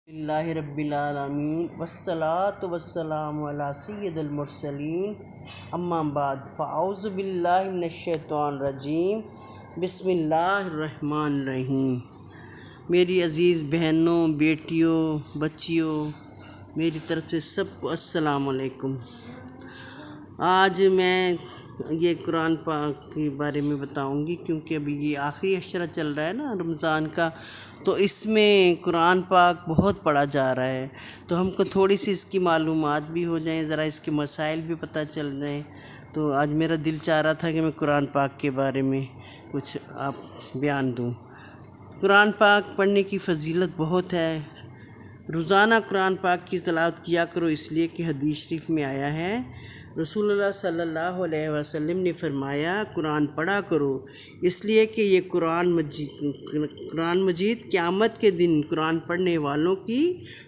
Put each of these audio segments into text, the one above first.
اللہ رب العالمین والصلاة والسلام علی سید المرسلین اما بعد فاعوذ باللہ من الشیطان الرجیم بسم اللہ الرحمن الرحیم۔ میری عزیز بہنوں، بیٹیوں، بچیوں، میری طرف سے سب کو السلام علیکم۔ آج میں یہ قرآن پاک کے بارے میں بتاؤں گی، کیونکہ ابھی یہ آخری عشرہ چل رہا ہے نا رمضان کا، تو اس میں قرآن پاک بہت پڑھا جا رہا ہے، تو ہم کو تھوڑی سی اس کی معلومات بھی ہو جائیں، ذرا اس کے مسائل بھی پتہ چل جائیں۔ تو آج میرا دل چاہ رہا تھا کہ میں قرآن پاک کے بارے میں کچھ آپ بیان دوں۔ قرآن پاک پڑھنے کی فضیلت بہت ہے۔ روزانہ قرآن پاک کی تلاوت کیا کرو، اس لیے کہ حدیث شریف میں آیا ہے، رسول اللہ صلی اللہ علیہ وسلم نے فرمایا قرآن پڑھا کرو، اس لیے کہ یہ قرآن مجید قیامت کے دن قرآن پڑھنے والوں کی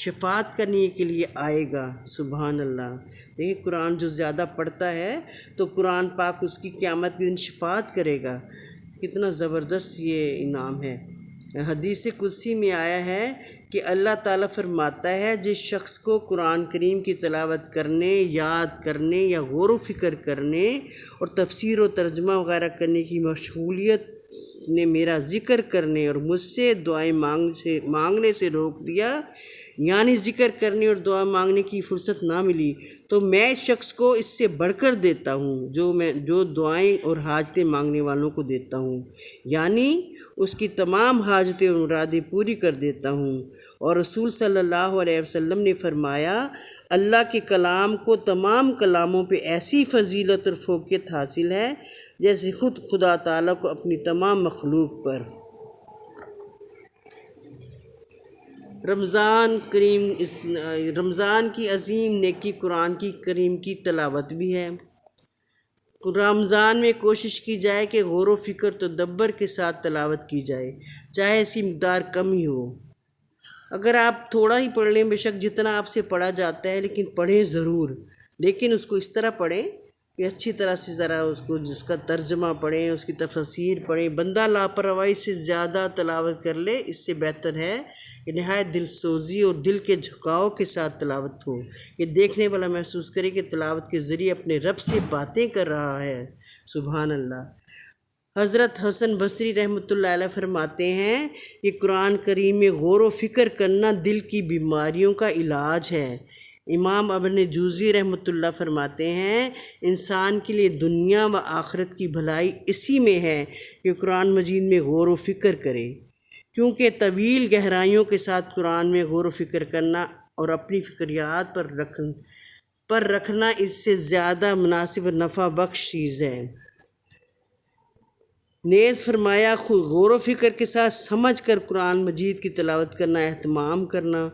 شفاعت کرنے کے لیے آئے گا۔ سبحان اللہ۔ دیکھیں، قرآن جو زیادہ پڑھتا ہے تو قرآن پاک اس کی قیامت کے دن شفاعت کرے گا۔ کتنا زبردست یہ انعام ہے۔ حدیث قدسی میں آیا ہے کہ اللہ تعالیٰ فرماتا ہے، جس شخص کو قرآن کریم کی تلاوت کرنے، یاد کرنے یا غور و فکر کرنے اور تفسیر و ترجمہ وغیرہ کرنے کی مشغولیت نے میرا ذکر کرنے اور مجھ سے دعائیں مانگنے سے روک دیا، یعنی ذکر کرنے اور دعا مانگنے کی فرصت نہ ملی، تو میں اس شخص کو اس سے بڑھ کر دیتا ہوں جو دعائیں اور حاجتیں مانگنے والوں کو دیتا ہوں، یعنی اس کی تمام حاجتیں اور مرادیں پوری کر دیتا ہوں۔ اور رسول صلی اللہ علیہ وسلم نے فرمایا، اللہ کے کلام کو تمام کلاموں پہ ایسی فضیلت اور فوقیت حاصل ہے جیسے خود خدا تعالیٰ کو اپنی تمام مخلوق پر۔ رمضان کی عظیم نیکی قرآن کریم کی تلاوت بھی ہے۔ رمضان میں کوشش کی جائے کہ غور و فکر تدبر کے ساتھ تلاوت کی جائے، چاہے اس کی مقدار کم ہی ہو۔ اگر آپ تھوڑا ہی پڑھ لیں، بے شک جتنا آپ سے پڑھا جاتا ہے، لیکن پڑھیں ضرور، لیکن اس کو اس طرح پڑھیں کہ اچھی طرح سے ذرا اس کا ترجمہ پڑھیں، اس کی تفسیر پڑھیں۔ بندہ لاپرواہی سے زیادہ تلاوت کر لے، اس سے بہتر ہے کہ نہایت دل سوزی اور دل کے جھکاؤ کے ساتھ تلاوت ہو، کہ دیکھنے والا محسوس کرے کہ تلاوت کے ذریعے اپنے رب سے باتیں کر رہا ہے۔ سبحان اللہ۔ حضرت حسن بصری رحمۃ اللہ علیہ فرماتے ہیں کہ قرآن کریم میں غور و فکر کرنا دل کی بیماریوں کا علاج ہے۔ امام ابن جوزی رحمۃ اللہ فرماتے ہیں، انسان کے لیے دنیا و آخرت کی بھلائی اسی میں ہے کہ قرآن مجید میں غور و فکر کرے، کیونکہ طویل گہرائیوں کے ساتھ قرآن میں غور و فکر کرنا اور اپنی فکریات پر رکھنا اس سے زیادہ مناسب اور نفع بخش چیز ہے۔ نیز فرمایا، غور و فکر کے ساتھ سمجھ کر قرآن مجید کی تلاوت کرنا، اہتمام کرنا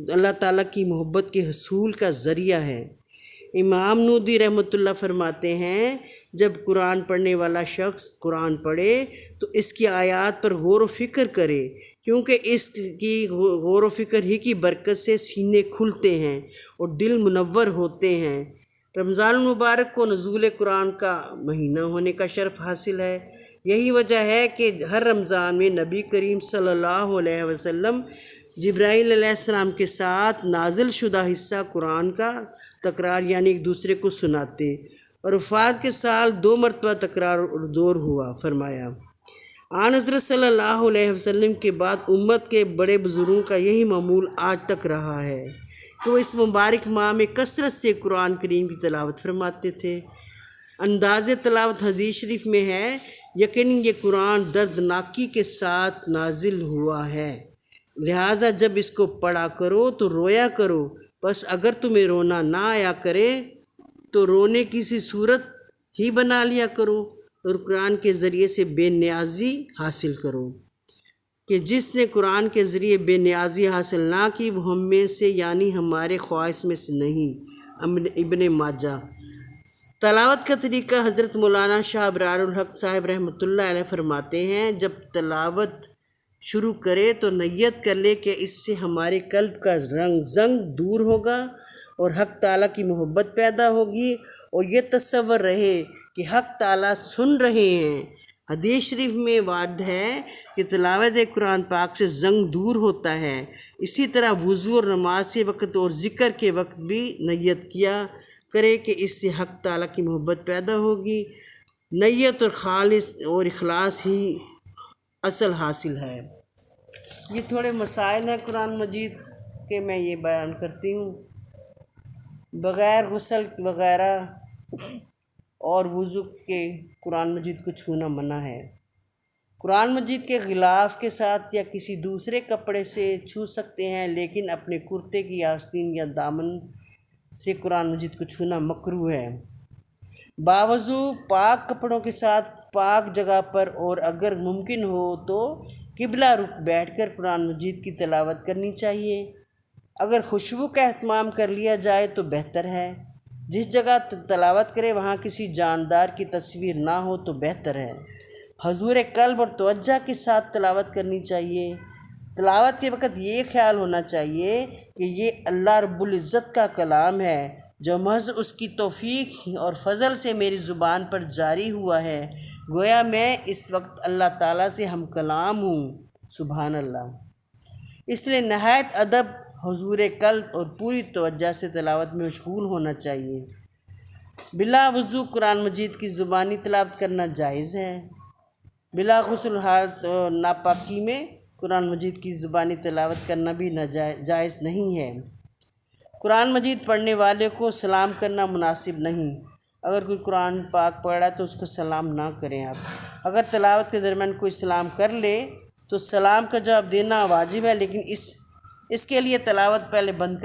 اللہ تعالیٰ کی محبت کے حصول کا ذریعہ ہے۔ امام نودی رحمۃ اللہ فرماتے ہیں، جب قرآن پڑھنے والا شخص قرآن پڑھے تو اس کی آیات پر غور و فکر کرے، کیونکہ اس کی غور و فکر ہی کی برکت سے سینے کھلتے ہیں اور دل منور ہوتے ہیں۔ رمضان المبارک کو نزول قرآن کا مہینہ ہونے کا شرف حاصل ہے۔ یہی وجہ ہے کہ ہر رمضان میں نبی کریم صلی اللہ علیہ وسلم جبرائیل علیہ السلام کے ساتھ نازل شدہ حصہ قرآن کا تکرار یعنی ایک دوسرے کو سناتے، اور وفات کے سال 2 مرتبہ تکرار اور دور ہوا۔ فرمایا، آن حضرت صلی اللہ علیہ وسلم کے بعد امت کے بڑے بزرگوں کا یہی معمول آج تک رہا ہے کہ وہ اس مبارک ماہ میں کثرت سے قرآن کریم کی تلاوت فرماتے تھے۔ انداز تلاوت حدیث شریف میں ہے، یقیناً یہ قرآن دردناکی کے ساتھ نازل ہوا ہے، لہٰذا جب اس کو پڑھا کرو تو رویا کرو، بس اگر تمہیں رونا نہ آیا کرے تو رونے کی سی صورت ہی بنا لیا کرو اور قرآن کے ذریعے سے بے نیازی حاصل کرو، کہ جس نے قرآن کے ذریعے بے نیازی حاصل نہ کی وہ ہم میں سے یعنی ہمارے خواہش میں سے نہیں۔ ابن ماجہ۔ تلاوت کا طریقہ حضرت مولانا شاہ ابرار الحق صاحب رحمۃ اللہ علیہ فرماتے ہیں، جب تلاوت شروع کرے تو نیت کر لے کہ اس سے ہمارے قلب کا رنگ زنگ دور ہوگا اور حق تعالیٰ کی محبت پیدا ہوگی، اور یہ تصور رہے کہ حق تعالیٰ سن رہے ہیں، حدیث شریف میں وارد ہے کہ تلاوت قرآن پاک سے زنگ دور ہوتا ہے۔ اسی طرح وضو اور نماز کے وقت اور ذکر کے وقت بھی نیت کیا کرے کہ اس سے حق تعالیٰ کی محبت پیدا ہوگی۔ نیت اور خالص اور اخلاص ہی اصل حاصل ہے۔ یہ تھوڑے مسائل ہیں قرآن مجید کے، میں یہ بیان کرتی ہوں۔ بغیر غسل وغیرہ اور وضو کے قرآن مجید کو چھونا منع ہے۔ قرآن مجید کے غلاف کے ساتھ یا کسی دوسرے کپڑے سے چھو سکتے ہیں، لیکن اپنے کرتے کی آستین یا دامن سے قرآن مجید کو چھونا مکروہ ہے۔ باوضو پاک کپڑوں کے ساتھ پاک جگہ پر اور اگر ممکن ہو تو قبلہ رخ بیٹھ کر قرآن مجید کی تلاوت کرنی چاہیے۔ اگر خوشبو کا اہتمام کر لیا جائے تو بہتر ہے۔ جس جگہ تلاوت کرے وہاں کسی جاندار کی تصویر نہ ہو تو بہتر ہے۔ حضور قلب اور توجہ کے ساتھ تلاوت کرنی چاہیے۔ تلاوت کے وقت یہ خیال ہونا چاہیے کہ یہ اللہ رب العزت کا کلام ہے جو محض اس کی توفیق اور فضل سے میری زبان پر جاری ہوا ہے، گویا میں اس وقت اللہ تعالیٰ سے ہم کلام ہوں۔ سبحان اللہ۔ اس لیے نہایت ادب، حضور قلب اور پوری توجہ سے تلاوت میں مشغول ہونا چاہیے۔ بلا وضو قرآن مجید کی زبانی تلاوت کرنا جائز ہے۔ بلا غسل حالت ناپاکی میں قرآن مجید کی زبانی تلاوت کرنا بھی جائز نہیں ہے۔ قرآن مجید پڑھنے والے کو سلام کرنا مناسب نہیں۔ اگر کوئی قرآن پاک پڑھ رہا ہے تو اس کو سلام نہ کریں آپ۔ اگر تلاوت کے درمیان کوئی سلام کر لے تو سلام کا جواب دینا واجب ہے، لیکن اس کے لیے تلاوت پہلے بند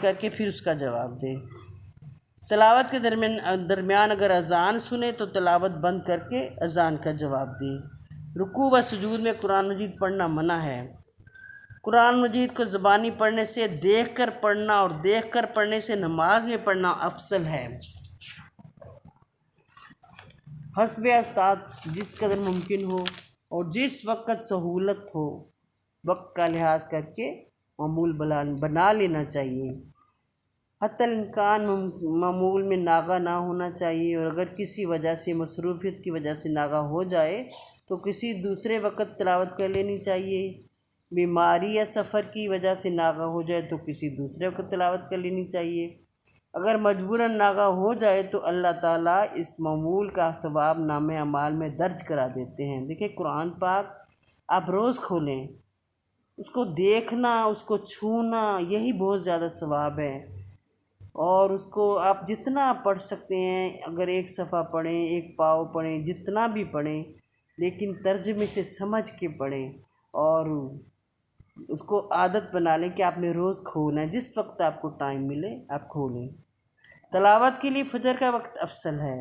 کر کے پھر اس کا جواب دیں۔ تلاوت کے درمیان اگر اذان سنے تو تلاوت بند کر کے اذان کا جواب دیں۔ رکوع و سجود میں قرآن مجید پڑھنا منع ہے۔ قرآن مجید کو زبانی پڑھنے سے دیکھ کر پڑھنا اور دیکھ کر پڑھنے سے نماز میں پڑھنا افضل ہے۔ حسب استطاعت جس قدر ممکن ہو اور جس وقت سہولت ہو، وقت کا لحاظ کر کے معمول بنا لینا چاہیے۔ حتی الامکان معمول میں ناغہ نہ ہونا چاہیے، اور اگر کسی وجہ سے مصروفیت کی وجہ سے ناغہ ہو جائے تو کسی دوسرے وقت تلاوت کر لینی چاہیے۔ بیماری یا سفر کی وجہ سے ناغہ ہو جائے تو کسی دوسرے وقت تلاوت کر لینی چاہیے۔ اگر مجبوراً ناغہ ہو جائے تو اللہ تعالیٰ اس معمول کا ثواب نامہ اعمال میں درج کرا دیتے ہیں۔ دیکھیں قرآن پاک آپ روز کھولیں، اس کو دیکھنا، اس کو چھونا، یہی بہت زیادہ ثواب ہے۔ اور اس کو آپ جتنا پڑھ سکتے ہیں، اگر ایک صفحہ پڑھیں، ایک پاؤ پڑھیں، جتنا بھی پڑھیں، لیکن ترجمے سے سمجھ کے پڑھیں اور اس کو عادت بنا لیں کہ آپ نے روز کھولنا ہے۔ جس وقت آپ کو ٹائم ملے آپ کھولیں۔ تلاوت کے لیے فجر کا وقت افضل ہے۔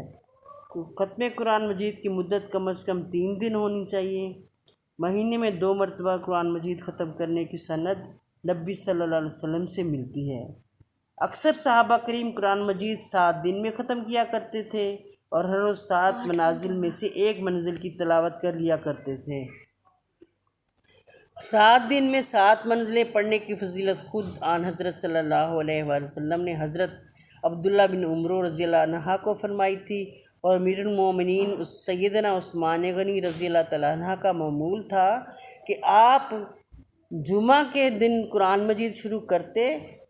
ختم قرآن مجید کی مدت کم از کم 3 دن ہونی چاہیے۔ مہینے میں 2 مرتبہ قرآن مجید ختم کرنے کی سند نبی صلی اللہ علیہ وسلم سے ملتی ہے۔ اکثر صحابہ کریم قرآن مجید 7 دن میں ختم کیا کرتے تھے اور ہر روز 7 منازل میں سے ایک منزل کی تلاوت کر لیا کرتے تھے۔ 7 دن میں 7 منزلیں پڑھنے کی فضیلت خود آن حضرت صلی اللہ علیہ وآلہ وسلم نے حضرت عبداللہ بن عمر رضی اللہ عنہ کو فرمائی تھی، اور امیر المومنین سیدنا عثمان غنی رضی اللہ تعالیٰ عنہ کا معمول تھا کہ آپ جمعہ کے دن قرآن مجید شروع کرتے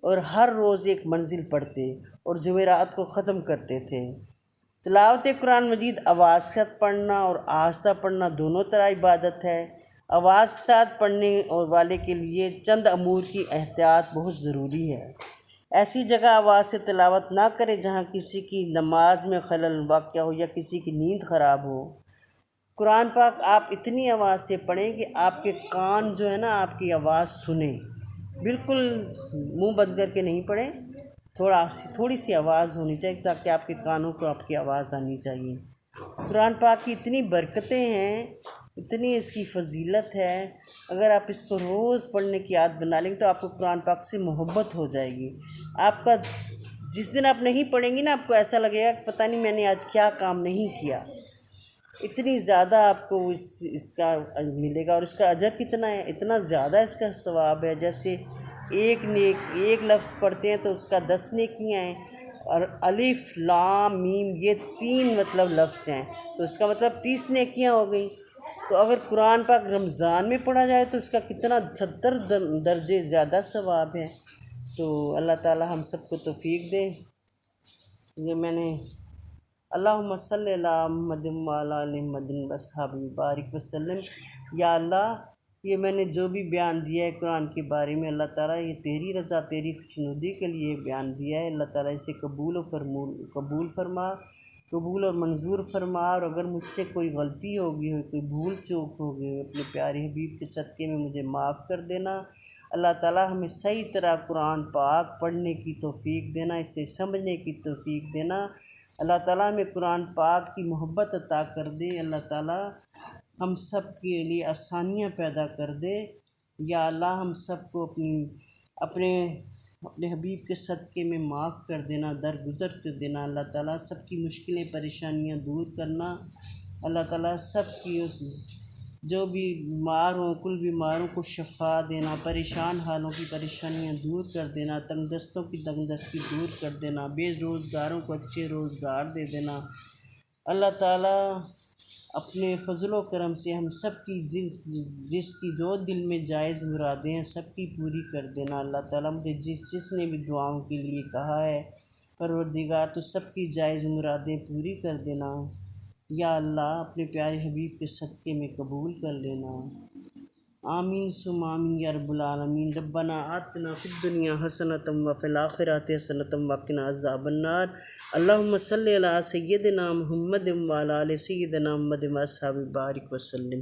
اور ہر روز ایک منزل پڑھتے اور جمعرات کو ختم کرتے تھے۔ تلاوت قرآن مجید آواز کے ساتھ پڑھنا اور آہستہ پڑھنا دونوں طرح عبادت ہے۔ آواز کے ساتھ پڑھنے والے کے لیے چند امور کی احتیاط بہت ضروری ہے۔ ایسی جگہ آواز سے تلاوت نہ کرے جہاں کسی کی نماز میں خلل واقع ہو یا کسی کی نیند خراب ہو۔ قرآن پاک آپ اتنی آواز سے پڑھیں کہ آپ کے کان جو ہے نا آپ کی آواز سنیں۔ بالکل منہ بند کر کے نہیں پڑھیں، تھوڑی سی آواز ہونی چاہیے تاکہ آپ کے کانوں کو آپ کی آواز آنی چاہیے۔ قرآن پاک کی اتنی برکتیں ہیں، اتنی اس کی فضیلت ہے، اگر آپ اس کو روز پڑھنے کی عادت بنا لیں گے تو آپ کو قرآن پاک سے محبت ہو جائے گی۔ آپ کا جس دن آپ نہیں پڑھیں گی نا آپ کو ایسا لگے گا کہ پتہ نہیں میں نے آج کیا کام نہیں کیا۔ اتنی زیادہ آپ کو اس کا ملے گا، اور اس کا اجر کتنا ہے، اتنا زیادہ اس کا ثواب ہے۔ جیسے ایک لفظ پڑھتے ہیں تو اس کا 10 نیکیاں ہیں، اور الف لام میم یہ 3 مطلب لفظ ہیں، تو اس کا مطلب 30 نیکیاں ہو گئیں۔ تو اگر قرآن پاک رمضان میں پڑھا جائے تو اس کا کتنا 70 درجے زیادہ ثواب ہے۔ تو اللہ تعالی ہم سب کو توفیق دے۔ یہ میں نے اللہم صلی علی محمد وعلی آل محمد واصحابہ بارک وسلم۔ یا اللہ یہ میں نے جو بھی بیان دیا ہے قرآن کے بارے میں، اللہ تعالیٰ یہ تیری رضا تیری خوشنودی کے لیے بیان دیا ہے، اللہ تعالیٰ اسے قبول فرما، قبول اور منظور فرما۔ اور اگر مجھ سے کوئی غلطی ہوگی ہو، کوئی بھول چوک ہوگی ہو، اپنے پیارے حبیب کے صدقے میں مجھے معاف کر دینا۔ اللہ تعالیٰ ہمیں صحیح طرح قرآن پاک پڑھنے کی توفیق دینا، اسے سمجھنے کی توفیق دینا۔ اللہ تعالیٰ ہمیں قرآن پاک کی محبت عطا کر دے۔ اللہ تعالیٰ ہم سب کے لیے آسانیاں پیدا کر دے۔ یا اللہ ہم سب کو اپنے حبیب کے صدقے میں معاف کر دینا، درگزر کر دینا۔ اللہ تعالیٰ سب کی مشکلیں پریشانیاں دور کرنا۔ اللہ تعالیٰ سب کی جو بھی بیمار ہوں کل بیماروں کو شفا دینا، پریشان حالوں کی پریشانیاں دور کر دینا، تنگ دستوں کی تنگ دستی دور کر دینا، بے روزگاروں کو اچھے روزگار دے دینا۔ اللہ تعالیٰ اپنے فضل و کرم سے ہم سب کی جس کی جو دل میں جائز مرادیں ہیں سب کی پوری کر دینا۔ اللہ تعالیٰ مجھے جس نے بھی دعاؤں کے لیے کہا ہے پروردگار تو سب کی جائز مرادیں پوری کر دینا۔ یا اللہ اپنے پیارے حبیب کے صدقے میں قبول کر لینا۔ آمین ثم آمین یا رب العالمین۔ ربنا آتنا فی الدنیا حسنۃ وفی الآخرۃ حسنۃ وقنا عذاب النار۔ اللہم صلی علی سیدنا محمد وعلی آل سیدنا محمد واصحابہ بارک وسلم۔